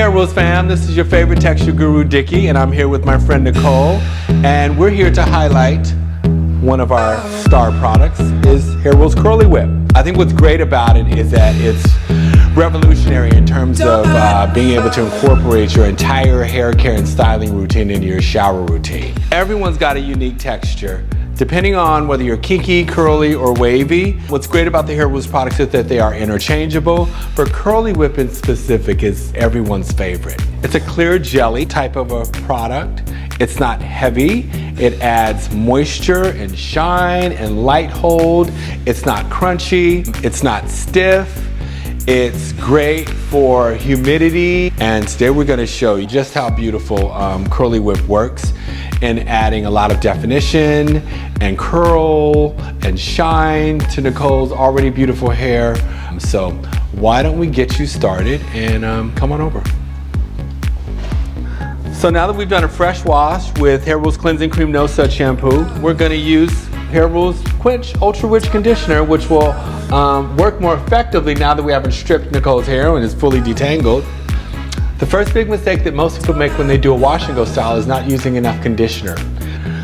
Hair Rules fam, this is your favorite Texture Guru Dickey, and I'm here with my friend Nicole, and we're here to highlight one of our star products, is Hair Rules Curly Whip. I think what's great about it is that it's revolutionary in terms of being able to incorporate your entire hair care and styling routine into your shower routine. Everyone's got a unique texture, depending on whether you're kinky, curly, or wavy. What's great about the Hair Rules products is that they are interchangeable, but Curly Whip in specific is everyone's favorite. It's a clear jelly type of a product. It's not heavy. It adds moisture and shine and light hold. It's not crunchy. It's not stiff. It's great for humidity. And today we're going to show you just how beautiful Curly Whip works in adding a lot of definition and curl and shine to Nicole's already beautiful hair. So why don't we get you started and come on over. So now that we've done a fresh wash with Hair Rules Cleansing Cream No Suds Shampoo, we're going to use Hair Rules Quench Ultra Rich Conditioner, which will work more effectively now that we haven't stripped Nicole's hair and it's fully detangled. The first big mistake that most people make when they do a wash and go style is not using enough conditioner.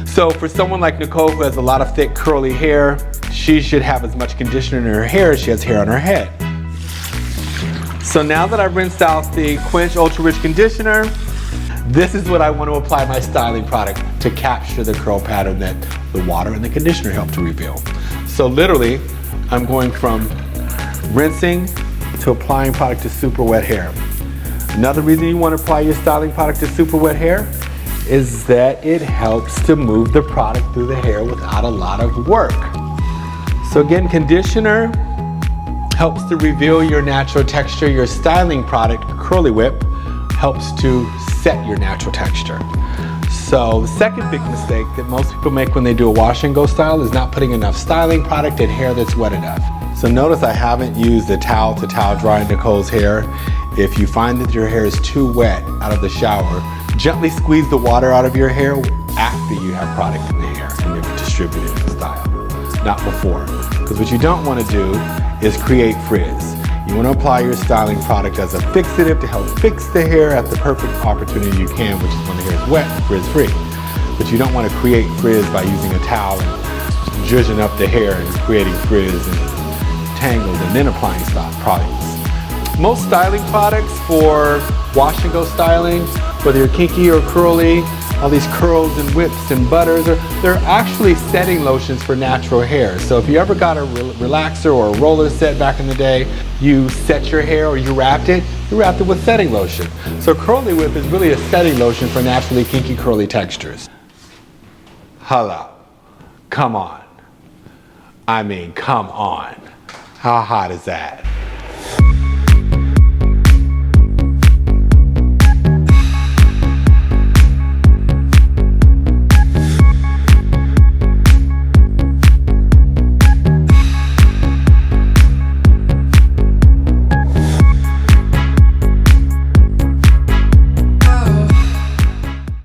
So for someone like Nicole who has a lot of thick curly hair, she should have as much conditioner in her hair as she has hair on her head. So now that I've rinsed out the Quench Ultra Rich Conditioner, this is what I want to apply my styling product to capture the curl pattern that the water and the conditioner help to reveal. So literally, I'm going from rinsing to applying product to super wet hair. Another reason you want to apply your styling product to super wet hair is that it helps to move the product through the hair without a lot of work. So again, conditioner helps to reveal your natural texture. Your styling product, Curly Whip, helps to set your natural texture. So the second big mistake that most people make when they do a wash and go style is not putting enough styling product in hair that's wet enough. So notice I haven't used a towel to towel dry Nicole's hair. If you find that your hair is too wet out of the shower, gently squeeze the water out of your hair after you have product in the hair and maybe distribute it in the style, not before. Because what you don't want to do is create frizz. You want to apply your styling product as a fixative to help fix the hair at the perfect opportunity you can, which is when the hair is wet and frizz-free. But you don't want to create frizz by using a towel and zhuzhing up the hair and creating frizz and tangles and then applying style products. Most styling products for wash and go styling, whether you're kinky or curly, all these curls and whips and butters, they're actually setting lotions for natural hair. So if you ever got a relaxer or a roller set back in the day, you set your hair or you wrapped it with setting lotion. So Curly Whip is really a setting lotion for naturally kinky curly textures. Hello, come on. I mean, come on. How hot is that?